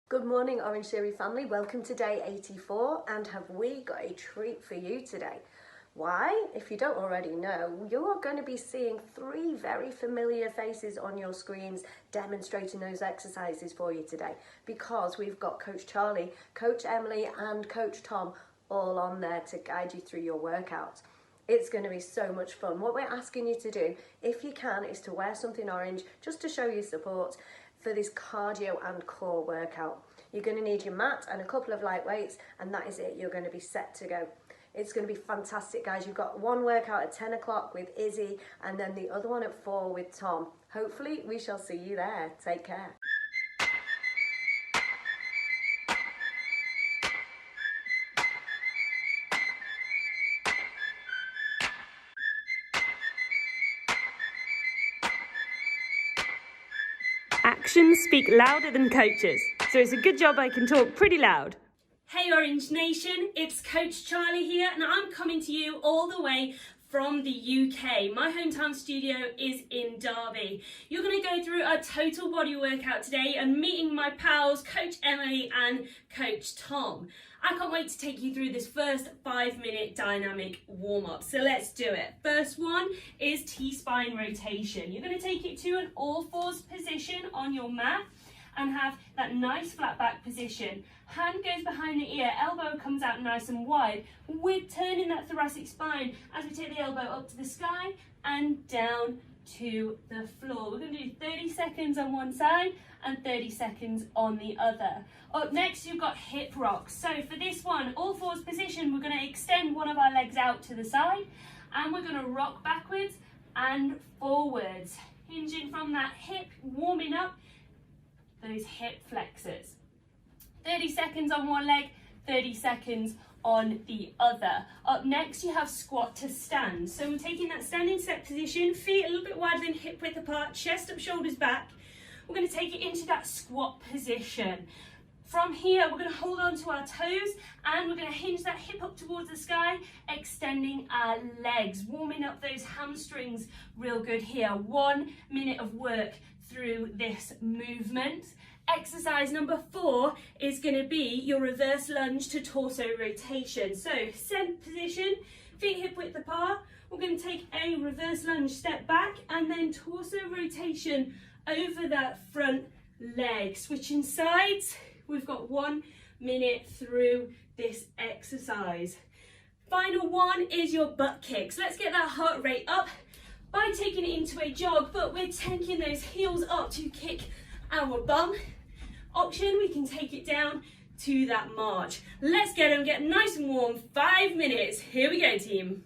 Good morning, Orangetheory family. Welcome to day 84, and have we got a treat for you today? Why? If you don't already know, you are going to be seeing three very familiar faces on your screens demonstrating those exercises for you today, because we've got Coach Charly, Coach Emily and Coach Tom all on there to guide you through your workouts. It's going to be so much fun. What we're asking you to do, if you can, is to wear something orange just to show your support for this cardio and core workout. You're going to need your mat and a couple of light weights, and that is it. You're going to be set to go. It's going to be fantastic, guys. You've got one workout at 10 o'clock with Izzy and then the other one at 4 with Tom. Hopefully we shall see you there. Take care. Actions speak louder than coaches, so it's a good job I can talk pretty loud. Hey Orange Nation, it's Coach Charly here, and I'm coming to you all the way from the UK. My hometown studio is in Derby. You're going to go through a total body workout today and meeting my pals, Coach Emily and Coach Tom. I can't wait to take you through this first 5-minute dynamic warm-up. So let's do it. First one is T-spine rotation. You're going to take it to an all-fours position on your mat and have that nice flat back position. Hand goes behind the ear, elbow comes out nice and wide. We're turning that thoracic spine as we take the elbow up to the sky and down to the floor. We're going to do 30 seconds on one side and 30 seconds on the other. Up next, you've got hip rocks. So for this one, all fours position, we're going to extend one of our legs out to the side and we're going to rock backwards and forwards, hinging from that hip, warming up those hip flexors. 30 seconds on one leg, 30 seconds on the other. Up next, you have squat to stand. So we're taking that standing step position, feet a little bit wider than hip width apart, chest up, shoulders back. We're going to take it into that squat position. From here, we're going to hold on to our toes and we're going to hinge that hip up towards the sky, extending our legs, warming up those hamstrings real good here. 1 minute of work through this movement. Exercise number 4 is going to be your reverse lunge to torso rotation. So send position, feet hip width apart. We're going to take a reverse lunge, step back, and then torso rotation over that front leg. Switching sides. We've got 1 minute through this exercise. Final one is your butt kicks. Let's get that heart rate up by taking it into a jog, but we're taking those heels up to kick our bum. Option, we can take it down to that march. Let's get them, get nice and warm. 5 minutes. Here we go, team.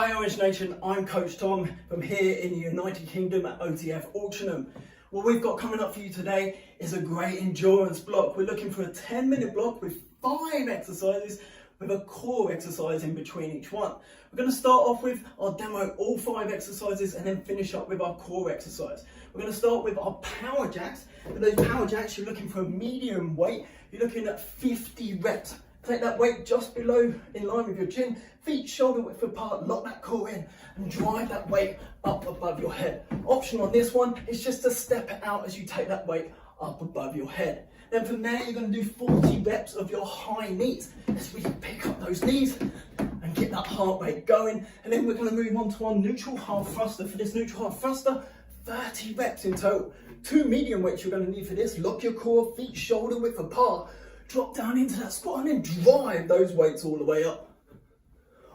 Hi Orange Nation, I'm Coach Tom from here in the United Kingdom at OTF Altrincham. What we've got coming up for you today is a great endurance block. We're looking for a 10-minute block with 5 exercises with a core exercise in between each one. We're going to start off with our demo all 5 exercises and then finish up with our core exercise. We're going to start with our power jacks. For those power jacks, you're looking for a medium weight. You're looking at 50 reps. Take that weight just below, in line with your chin, feet shoulder width apart, lock that core in and drive that weight up above your head. Option on this one is just to step it out as you take that weight up above your head. Then from there, you're going to do 40 reps of your high knees as we pick up those knees and get that heart rate going. And then we're going to move on to our neutral half thruster. For this neutral half thruster, 30 reps in total. 2 medium weights you're going to need for this. Lock your core, feet shoulder width apart. Drop down into that squat and then drive those weights all the way up.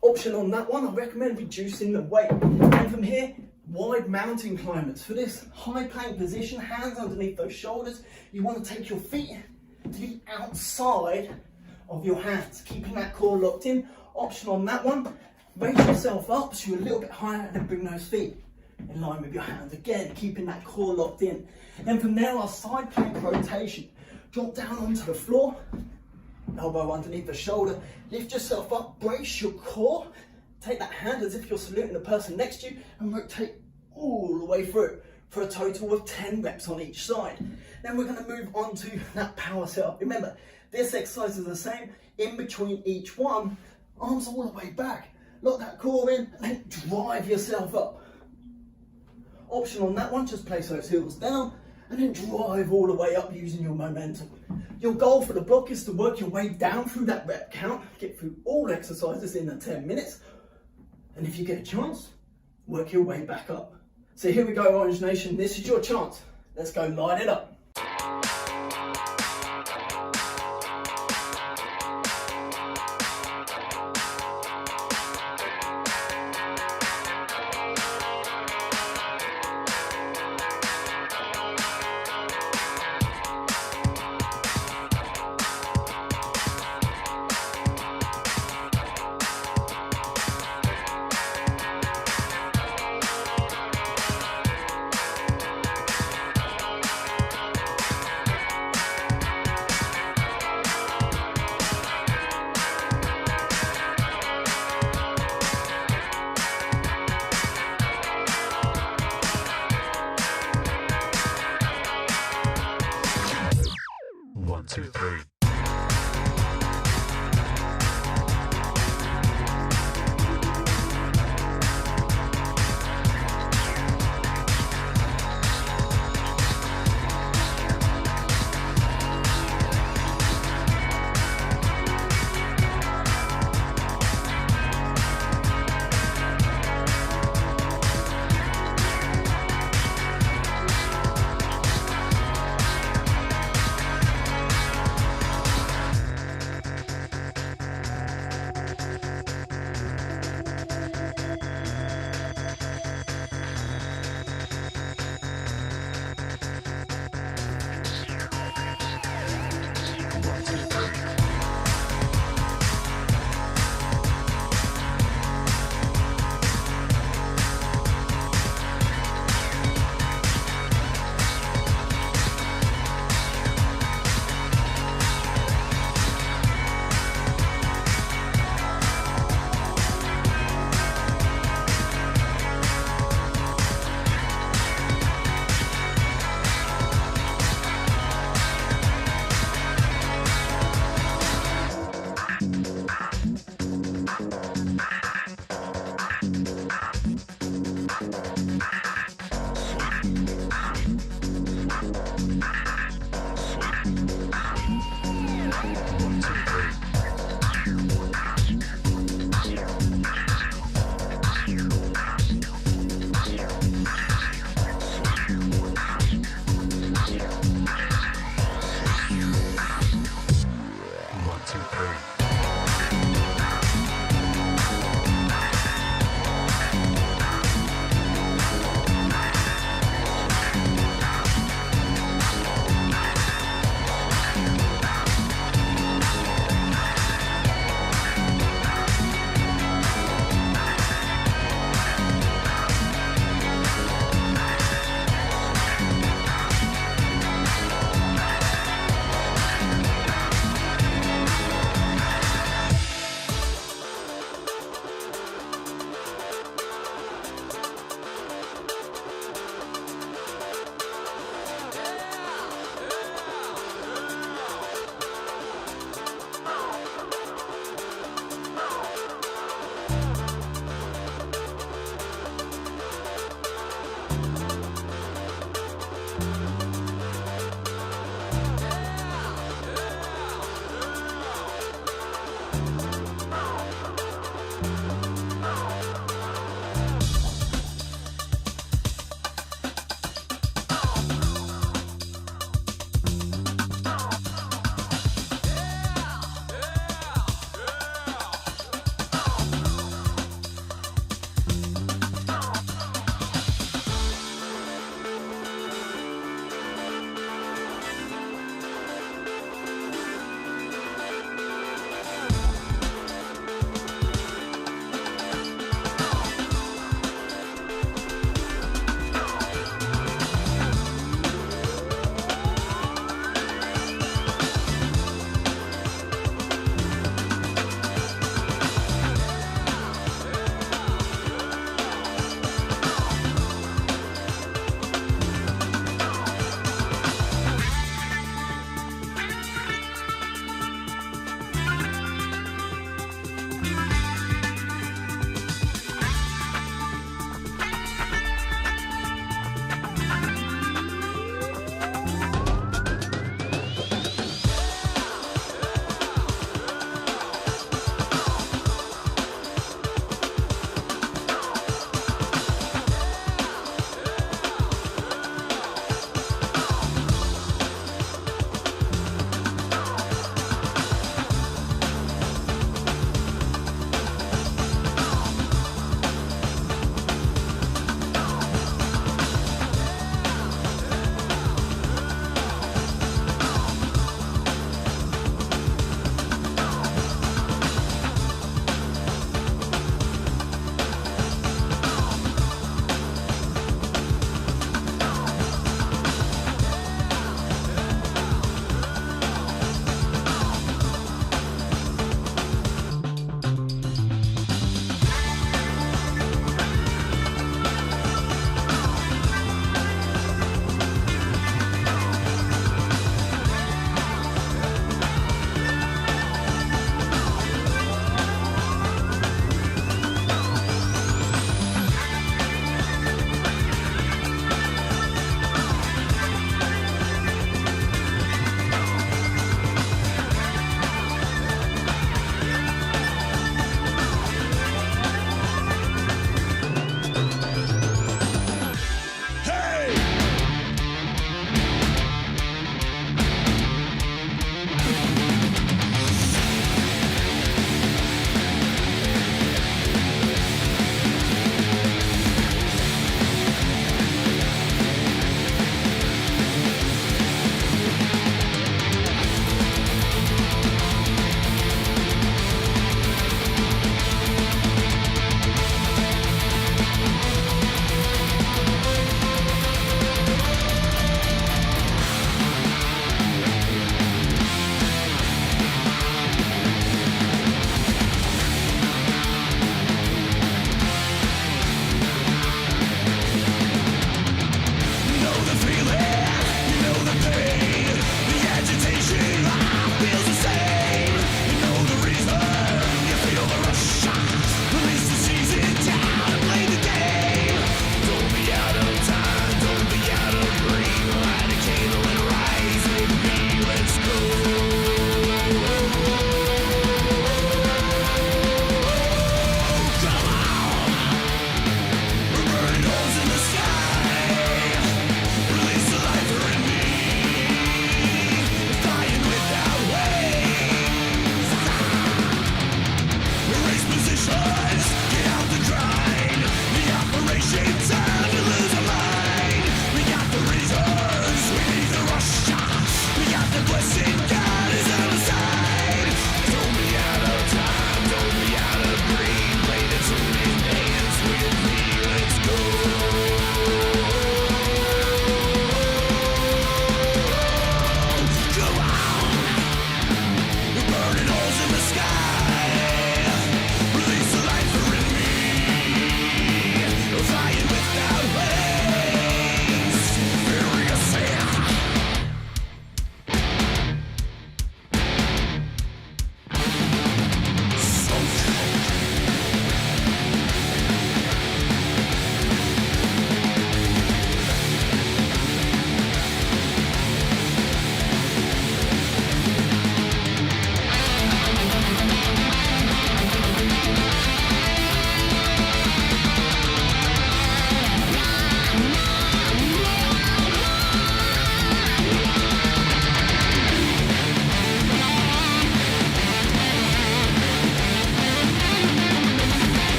Option on that one, I recommend reducing the weight. And from here, wide mountain climbers. For this high plank position, hands underneath those shoulders, you want to take your feet to the outside of your hands, keeping that core locked in. Option on that one, raise yourself up so you're a little bit higher and then bring those feet in line with your hands. Again, keeping that core locked in. And from there, our side plank rotation. Drop down onto the floor, elbow underneath the shoulder, lift yourself up, brace your core, take that hand as if you're saluting the person next to you and rotate all the way through for a total of 10 reps on each side. Then we're going to move on to that power setup. Remember, this exercise is the same. In between each one, arms all the way back, lock that core in and then drive yourself up. Option on that one, just place those heels down and then drive all the way up using your momentum. Your goal for the block is to work your way down through that rep count, get through all exercises in the 10 minutes, and if you get a chance, work your way back up. So here we go, Orange Nation, this is your chance. Let's go light it up. One, two, three.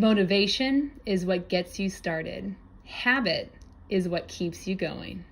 Motivation is what gets you started. Habit is what keeps you going.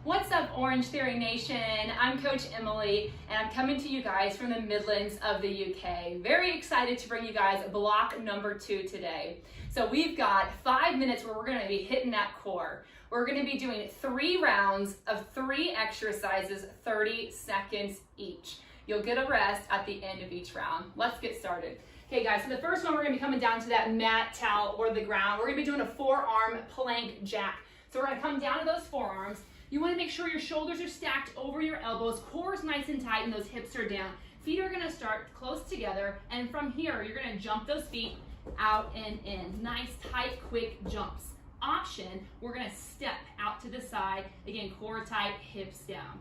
What's up, Orangetheory Nation? I'm Coach Emily, and I'm coming to you guys from the Midlands of the UK. Very excited to bring you guys block number 2 today. So we've got 5 minutes where we're going to be hitting that core. We're going to be doing 3 rounds of 3 exercises, 30 seconds each. You'll get a rest at the end of each round. Let's get started. Okay guys, so the first one, we're going to be coming down to that mat, towel, or the ground. We're going to be doing a forearm plank jack. So we're going to come down to those forearms. You want to make sure your shoulders are stacked over your elbows, core is nice and tight, and those hips are down. Feet are going to start close together, and from here, you're going to jump those feet out and in. Nice, tight, quick jumps. Option, we're going to step out to the side. Again, core tight, hips down.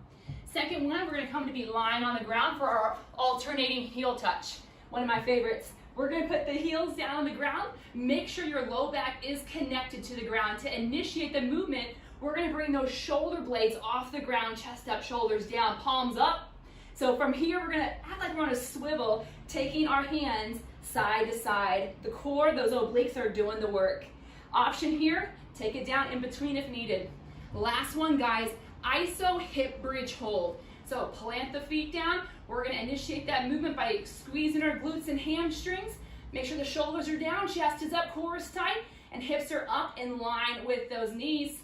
Second one, we're going to come to be lying on the ground for our alternating heel touch. One of my favorites. We're going to put the heels down on the ground. Make sure your low back is connected to the ground. To initiate the movement, we're going to bring those shoulder blades off the ground, chest up, shoulders down, palms up. So from here, we're going to act like we're on a swivel, taking our hands side to side. The core, those obliques are doing the work. Option here, take it down in between if needed. Last one, guys, iso hip bridge hold. So plant the feet down. We're going to initiate that movement by squeezing our glutes and hamstrings. Make sure the shoulders are down, chest is up, core is tight, and hips are up in line with those knees.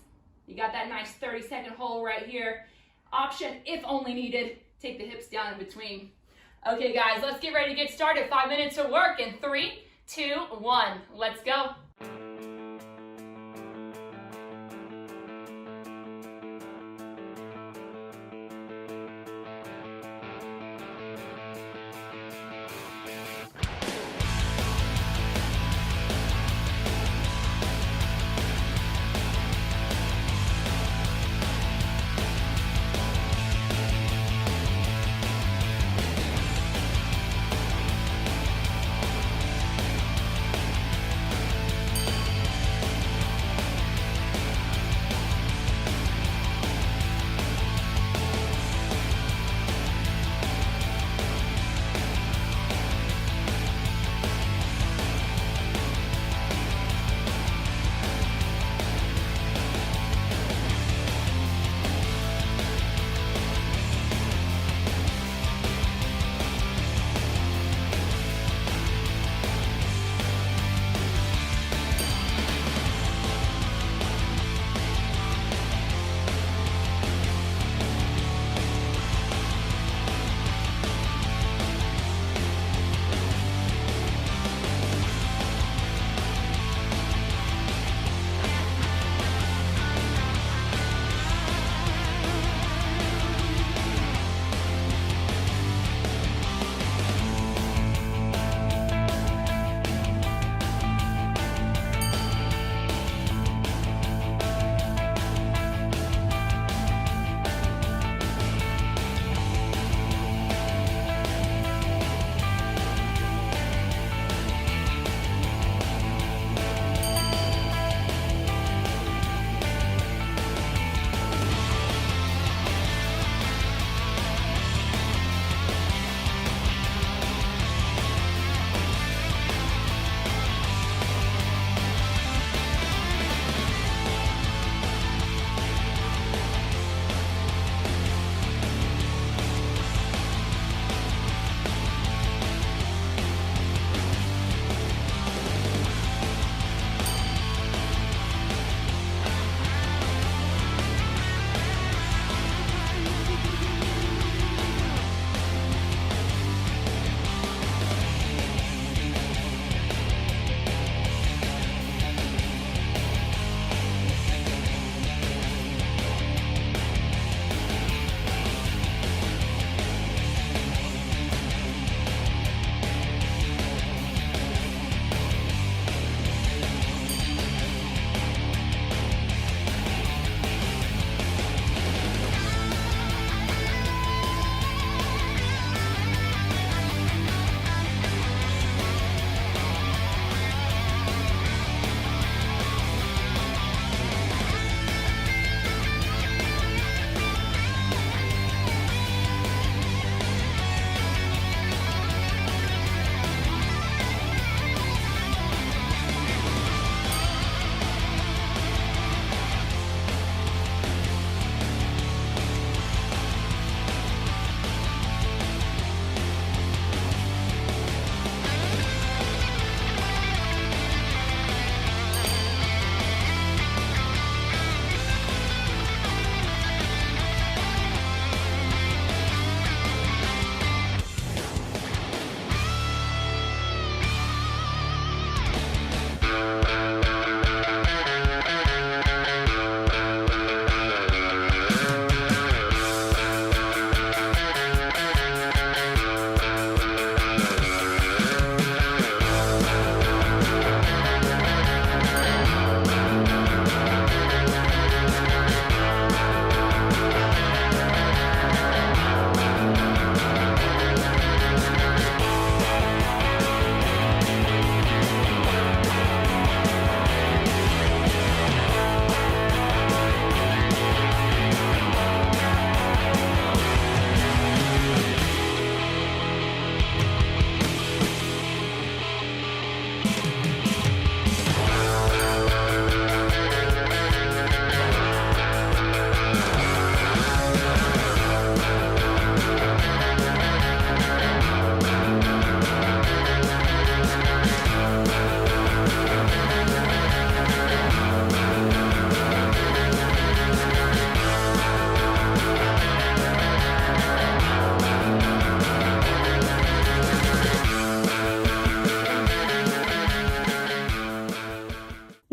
You got that nice 30-second hold right here. Option, if only needed, take the hips down in between. Okay guys, let's get ready to get started. 5 minutes of work in 3, 2, 1. Let's go.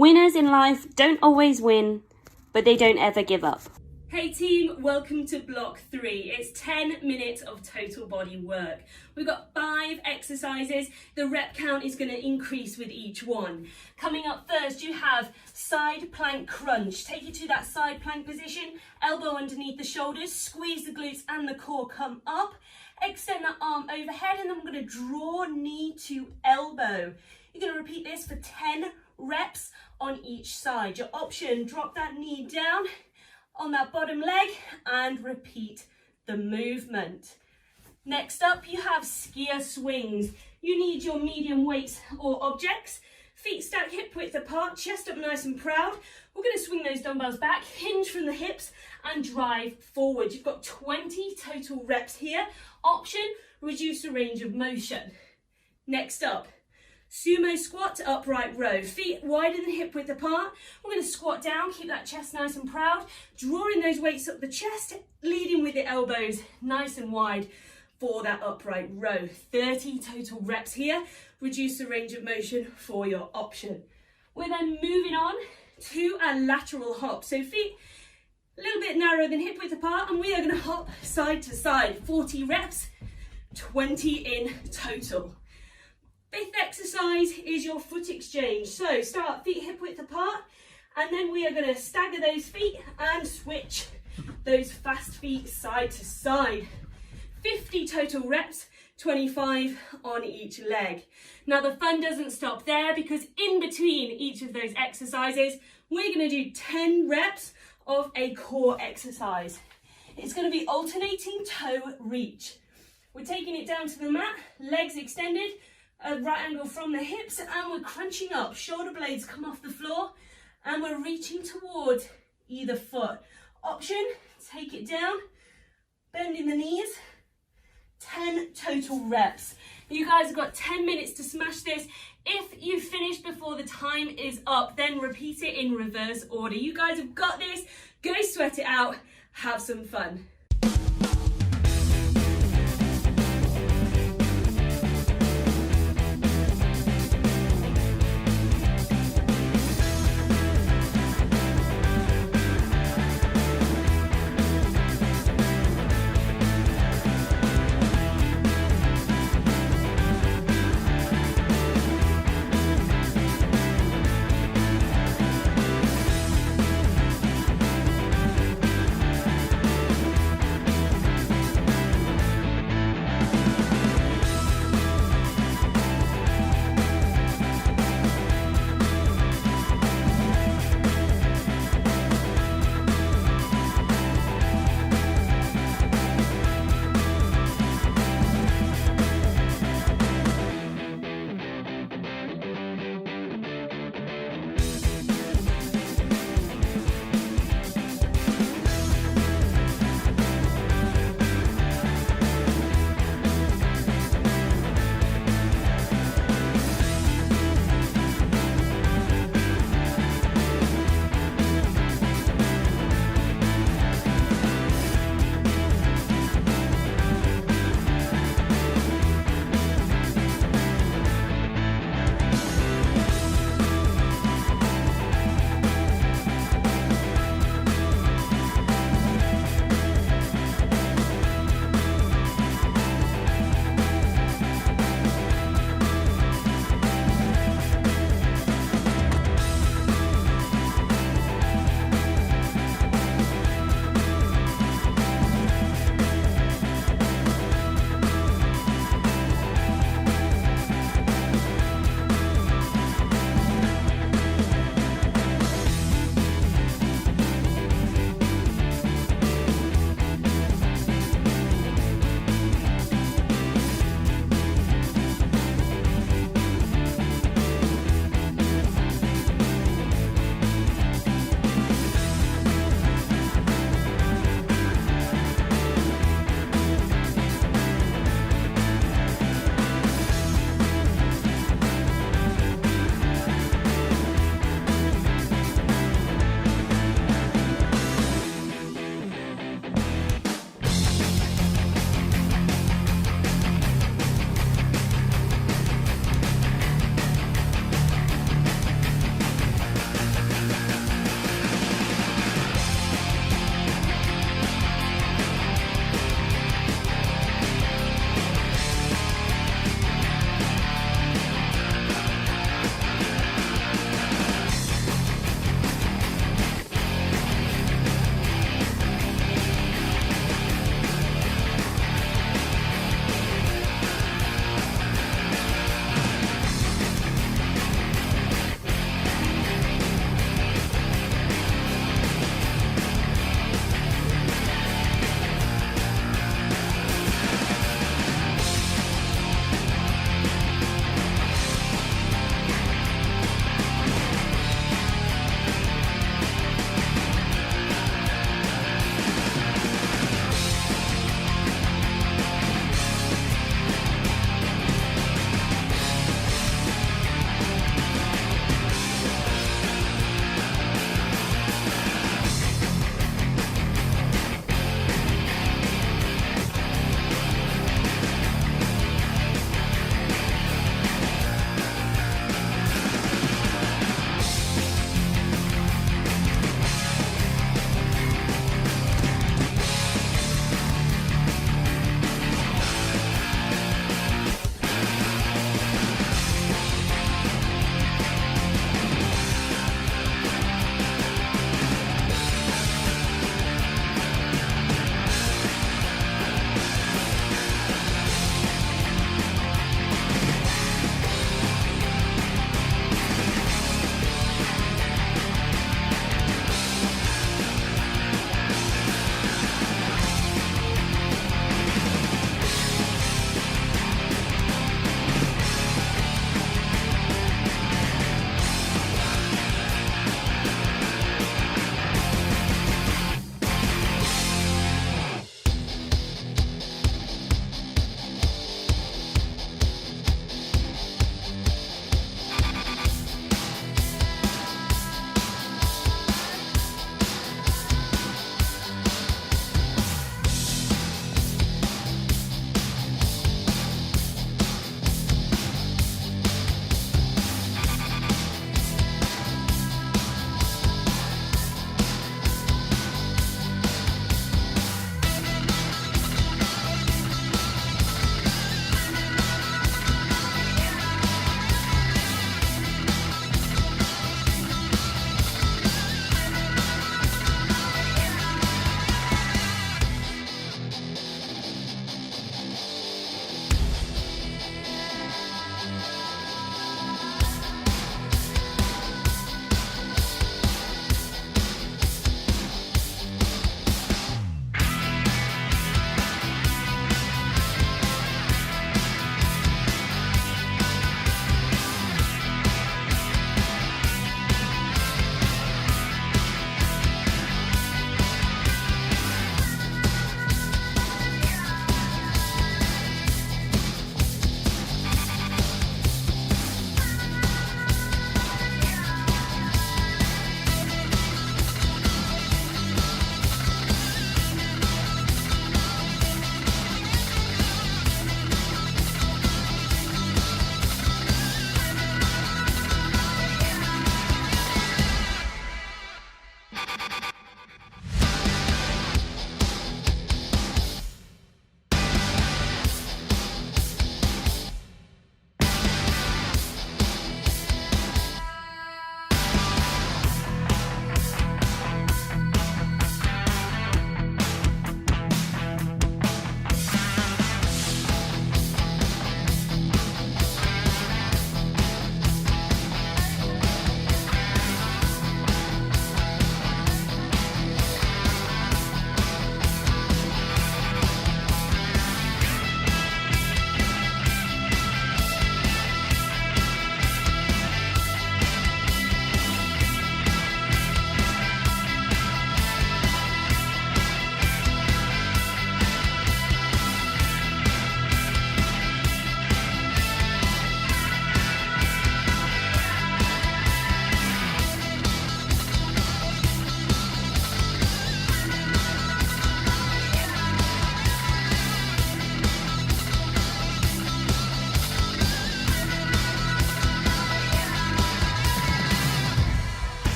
Winners in life don't always win, but they don't ever give up. Hey team, welcome to block 3. It's 10 minutes of total body work. We've got 5 exercises. The rep count is going to increase with each one. Coming up first, you have side plank crunch. Take you to that side plank position, elbow underneath the shoulders, squeeze the glutes and the core, come up. Extend that arm overhead, and then I'm going to draw knee to elbow. You're going to repeat this for 10 reps on each side. Your option, drop that knee down on that bottom leg and repeat the movement. Next up, you have skier swings. You need your medium weights or objects. Feet stacked hip width apart, chest up nice and proud. We're going to swing those dumbbells back, hinge from the hips and drive forward. You've got 20 total reps here. Option, reduce the range of motion. Next up, sumo squat to upright row. Feet wider than hip width apart. We're going to squat down, keep that chest nice and proud. Drawing those weights up the chest, leading with the elbows nice and wide for that upright row. 30 total reps here. Reduce the range of motion for your option. We're then moving on to a lateral hop. So feet a little bit narrower than hip width apart, and we are going to hop side to side. 40 reps, 20 in total. 5th exercise is your foot exchange. So start feet hip width apart, and then we are going to stagger those feet and switch those fast feet side to side. 50 total reps, 25 on each leg. Now the fun doesn't stop there, because in between each of those exercises, we're going to do 10 reps of a core exercise. It's going to be alternating toe reach. We're taking it down to the mat, legs extended, a right angle from the hips, and we're crunching up. Shoulder blades come off the floor, and we're reaching towards either foot. Option, take it down, bending the knees. 10 total reps. You guys have got 10 minutes to smash this. If you finish before the time is up, then repeat it in reverse order. You guys have got this. Go sweat it out. Have some fun.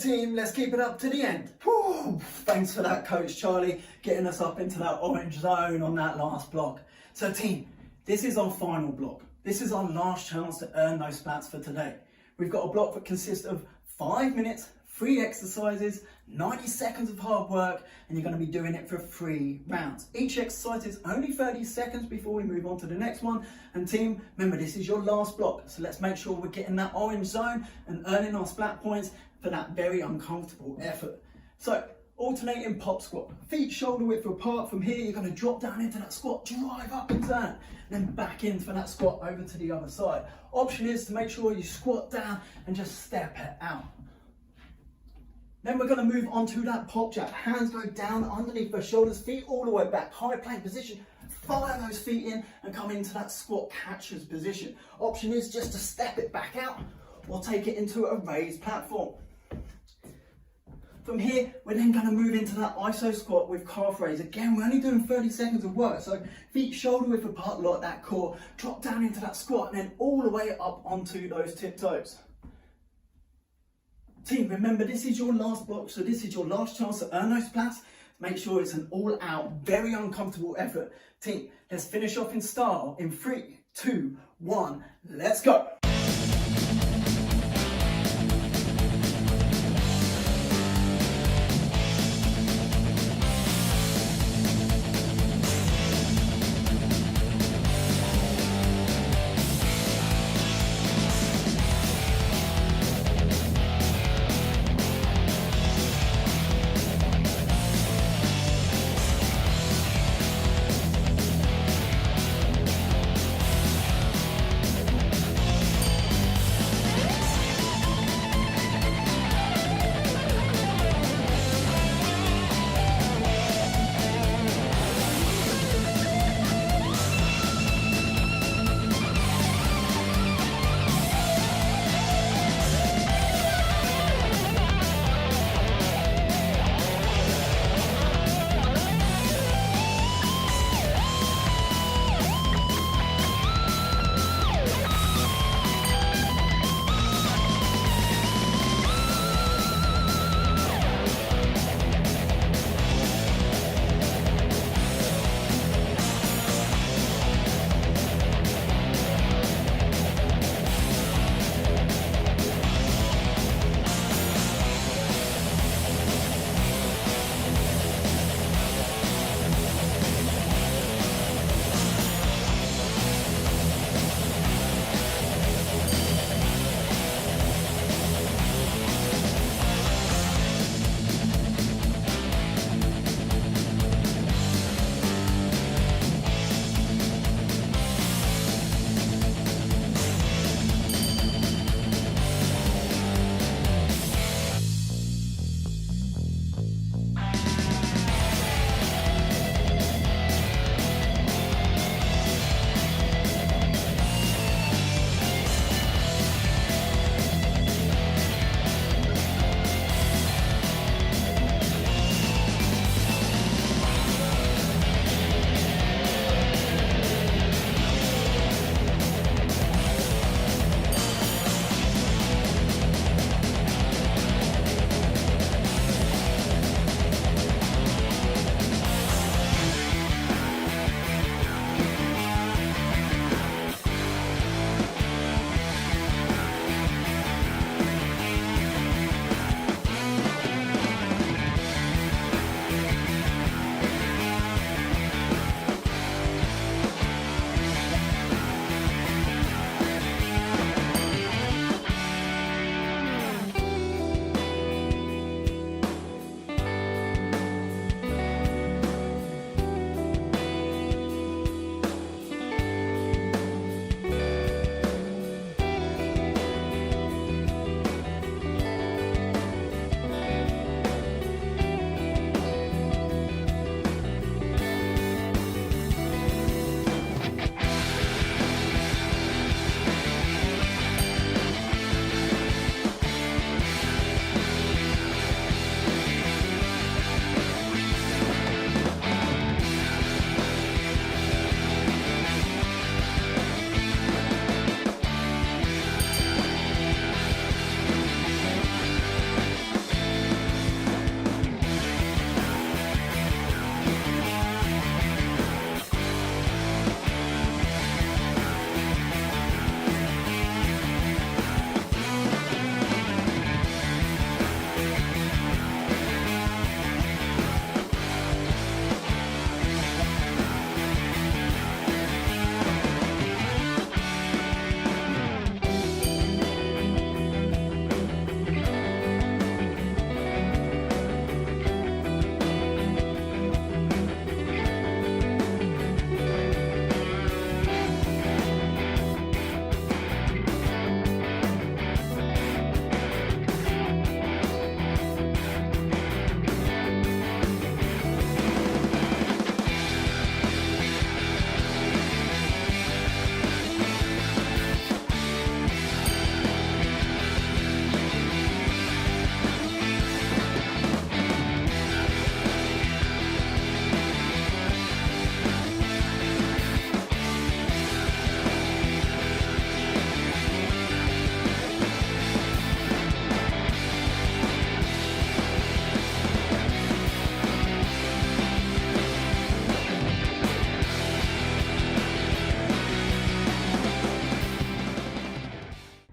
team, let's keep it up to the end. Whew, thanks for that, Coach Charlie, getting us up into that orange zone on that last block. So team, this is our final block. This is our last chance to earn those splats for today. We've got a block that consists of 5 minutes, 3 exercises, 90 seconds of hard work, and you're going to be doing it for 3 rounds. Each exercise is only 30 seconds before we move on to the next one. And team, remember, this is your last block, so let's make sure we're getting that orange zone and earning our splat points for that very uncomfortable effort. So, alternating pop squat, feet shoulder width apart. From here, you're going to drop down into that squat, drive up and turn, and then back in for that squat over to the other side. Option is to make sure you squat down and just step it out. Then we're going to move on to that pop jack. Hands go down underneath the shoulders, feet all the way back, high plank position. Fire those feet in and come into that squat catcher's position. Option is just to step it back out or take it into a raised platform. From here, we're then going to move into that iso squat with calf raise. Again, we're only doing 30 seconds of work. So feet shoulder width apart, lock that core, drop down into that squat and then all the way up onto those tiptoes. Team, remember, this is your last block, so this is your last chance to earn those splats. Make sure it's an all-out, very uncomfortable effort. Team, let's finish off in style in 3, 2, 1, let's go.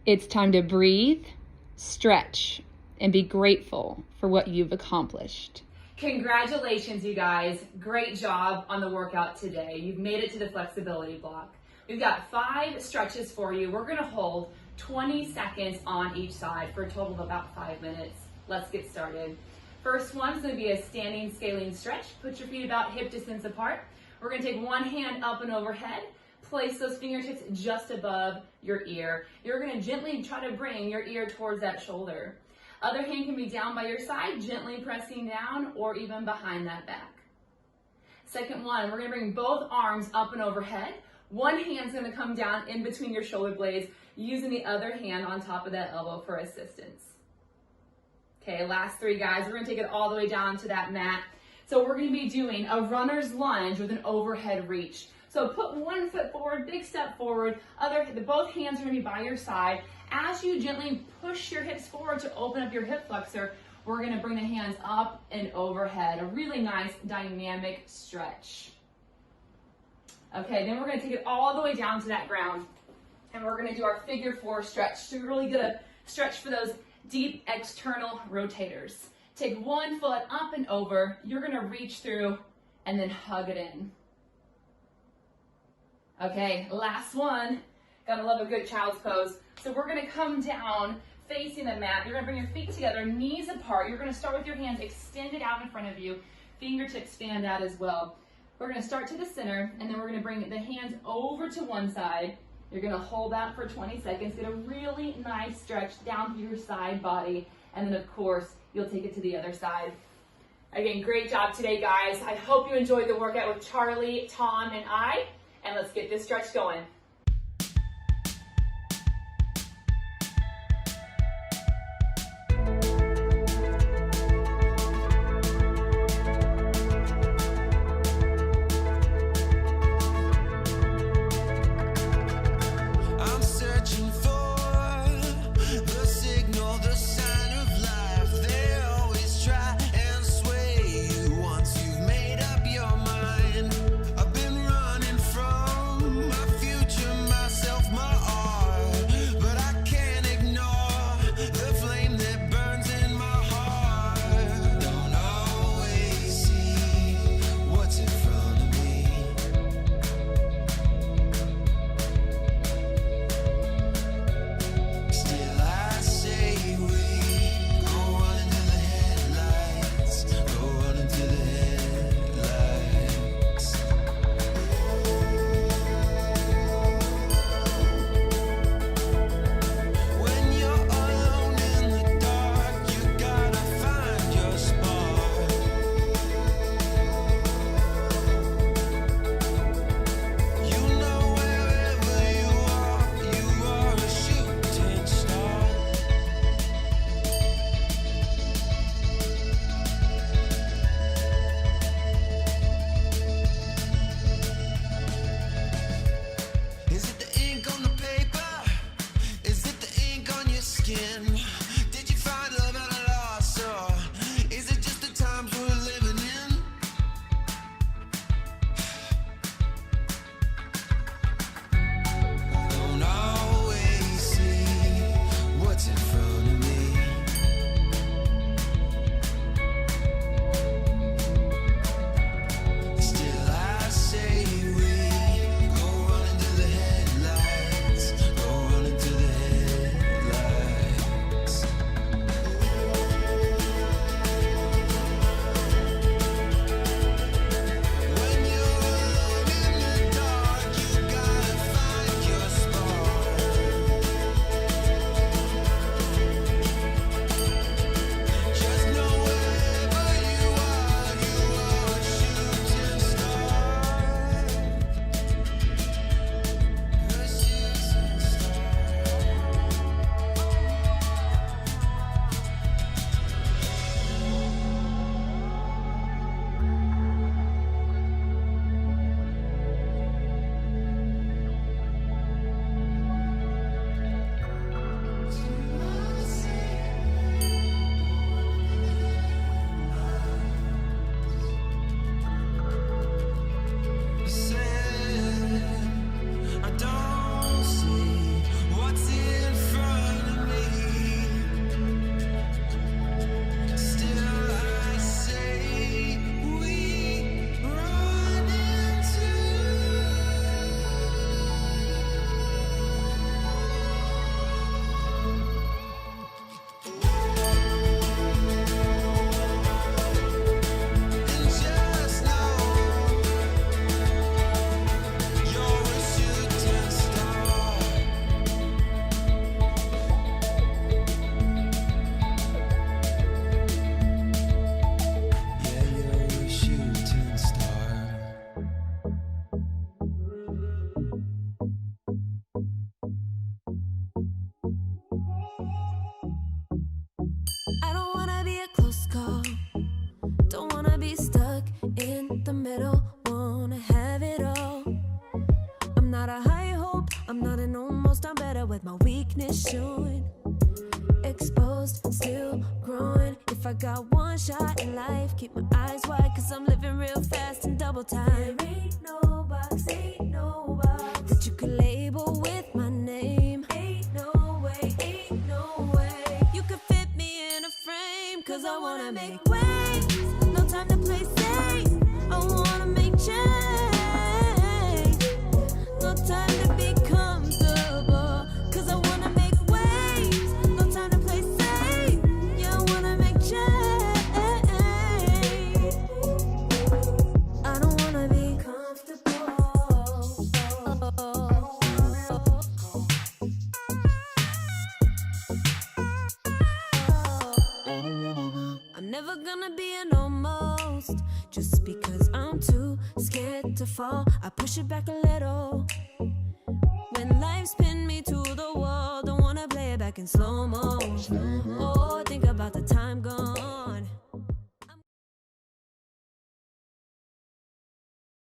It's time to breathe, stretch, and be grateful for what you've accomplished. Congratulations, you guys. Great job on the workout today. You've made it to the flexibility block. We've got 5 stretches for you. We're gonna hold 20 seconds on each side for a total of about 5 minutes. Let's get started. First one is gonna be a standing scaling stretch. Put your feet about hip distance apart. We're gonna take one hand up and overhead. Place those fingertips just above your ear. You're gonna gently try to bring your ear towards that shoulder. Other hand can be down by your side, gently pressing down, or even behind that back. Second one, we're gonna bring both arms up and overhead. One hand's gonna come down in between your shoulder blades, using the other hand on top of that elbow for assistance. Okay, last 3 guys, we're gonna take it all the way down to that mat. So we're gonna be doing a runner's lunge with an overhead reach. So put one foot forward, big step forward, both hands are gonna be by your side. As you gently push your hips forward to open up your hip flexor, we're gonna bring the hands up and overhead. A really nice dynamic stretch. Okay, then we're gonna take it all the way down to that ground. And we're gonna do our figure 4 stretch. So you're really gonna stretch for those deep external rotators. Take one foot up and over. You're gonna reach through and then hug it in. Okay, last one. Gotta love a good child's pose. So we're gonna come down facing the mat. You're gonna bring your feet together, knees apart. You're gonna start with your hands extended out in front of you. Fingertips fan out as well. We're gonna start to the center, and then we're gonna bring the hands over to one side. You're gonna hold that for 20 seconds. Get a really nice stretch down through your side body. And then of course, you'll take it to the other side. Again, great job today, guys. I hope you enjoyed the workout with Charlie, Tom, and I. And let's get this stretch going. Future fast and double time. There ain't no box that you could label with my name. Ain't no way, you could fit me in a frame. Cause I wanna make waves, no time to play safe. I wanna make change, no time to be comfortable. Cause I wanna make waves, no time to play safe. Yeah, I wanna make change. I don't wanna be comfortable. I'm never gonna be an almost, just because I'm too scared to fall. I push it back a little. When life's pinned me to the wall, don't wanna play it back in slow-mo. Oh, think about the time gone.